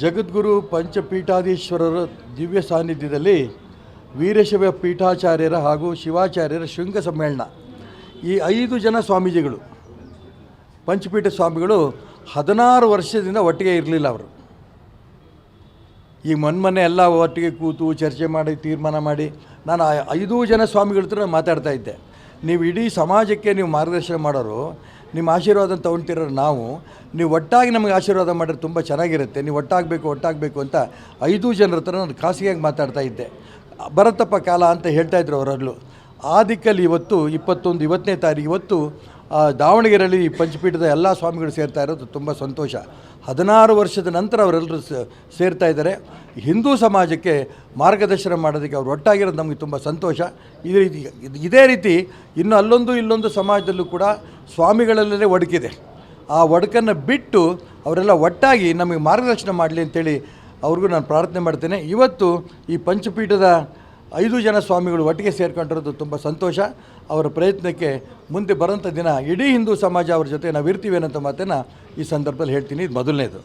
ಜಗದ್ಗುರು ಪಂಚಪೀಠಾಧೀಶ್ವರರ ದಿವ್ಯ ಸಾನ್ನಿಧ್ಯದಲ್ಲಿ ವೀರಶೈವ ಪೀಠಾಚಾರ್ಯರ ಹಾಗೂ ಶಿವಾಚಾರ್ಯರ ಶೃಂಗ ಸಮ್ಮೇಳನ. ಈ 5 ಜನ ಸ್ವಾಮೀಜಿಗಳು, ಪಂಚಪೀಠ ಸ್ವಾಮಿಗಳು 16 ವರ್ಷದಿಂದ ಒಟ್ಟಿಗೆ ಇರಲಿಲ್ಲ. ಅವರು ಈಗ ಮೊನ್ನೆ ಎಲ್ಲ ಒಟ್ಟಿಗೆ ಕೂತು ಚರ್ಚೆ ಮಾಡಿ ತೀರ್ಮಾನ ಮಾಡಿ ನಾನು 5 ಜನ ಸ್ವಾಮಿಗಳ ಹತ್ರ ಮಾತಾಡ್ತಾ ಇದ್ದೆ. ನೀವು ಇಡೀ ಸಮಾಜಕ್ಕೆ ನೀವು ಮಾರ್ಗದರ್ಶನ ಮಾಡೋರು, ನಿಮ್ಮ ಆಶೀರ್ವಾದ ತೊಗೊಳ್ತಿರೋರು ನಾವು, ನೀವು ಒಟ್ಟಾಗಿ ನಮಗೆ ಆಶೀರ್ವಾದ ಮಾಡಿದ್ರೆ ತುಂಬ ಚೆನ್ನಾಗಿರುತ್ತೆ, ನೀವು ಒಟ್ಟಾಗಬೇಕು ಅಂತ 5 ಜನರ ಹತ್ರ ನಾನು ಖಾಸಗಿಯಾಗಿ ಮಾತಾಡ್ತಾ ಇದ್ದೆ. ಬರತ್ತಪ್ಪ ಕಾಲ ಅಂತ ಹೇಳ್ತಾಯಿದ್ರು ಅವರಲ್ಲೂ. ಆ ದಿಕ್ಕಲ್ಲಿ ಇವತ್ತನೇ ತಾರೀಕು ದಾವಣಗೆರೆಯಲ್ಲಿ ಪಂಚಪೀಠದ ಎಲ್ಲ ಸ್ವಾಮಿಗಳು ಸೇರ್ತಾ ಇರೋದು ತುಂಬ ಸಂತೋಷ. 16 ವರ್ಷದ ನಂತರ ಅವರೆಲ್ಲರೂ ಸೇರ್ತಾ ಇದ್ದಾರೆ. ಹಿಂದೂ ಸಮಾಜಕ್ಕೆ ಮಾರ್ಗದರ್ಶನ ಮಾಡೋದಕ್ಕೆ ಅವರು ಒಟ್ಟಾಗಿರೋದು ನಮಗೆ ತುಂಬ ಸಂತೋಷ. ಇದೇ ರೀತಿ ಇನ್ನು ಇಲ್ಲೊಂದು ಸಮಾಜದಲ್ಲೂ ಕೂಡ ಸ್ವಾಮಿಗಳಲ್ಲೇ ಒಡಕಿದೆ. ಆ ಒಡಕನ್ನು ಬಿಟ್ಟು ಅವರೆಲ್ಲ ಒಟ್ಟಾಗಿ ನಮಗೆ ಮಾರ್ಗದರ್ಶನ ಮಾಡಲಿ ಅಂತೇಳಿ ಅವ್ರಿಗೂ ನಾನು ಪ್ರಾರ್ಥನೆ ಮಾಡ್ತೇನೆ. ಇವತ್ತು ಈ ಪಂಚಪೀಠದ 5 ಜನ ಸ್ವಾಮಿಗಳು ಒಟ್ಟಿಗೆ ಸೇರ್ಕೊಂಡಿರೋದು ತುಂಬ ಸಂತೋಷ. ಅವರ ಪ್ರಯತ್ನಕ್ಕೆ ಮುಂದೆ ಬರೋಂಥ ದಿನ ಇಡೀ ಹಿಂದೂ ಸಮಾಜ ಅವ್ರ ಜೊತೆ ನಾವು ಇರ್ತೀವಿ ಅನ್ನೋಂಥ ಮಾತನ್ನು ಈ ಸಂದರ್ಭದಲ್ಲಿ ಹೇಳ್ತೀನಿ. ಇದು ಮೊದಲನೇದು.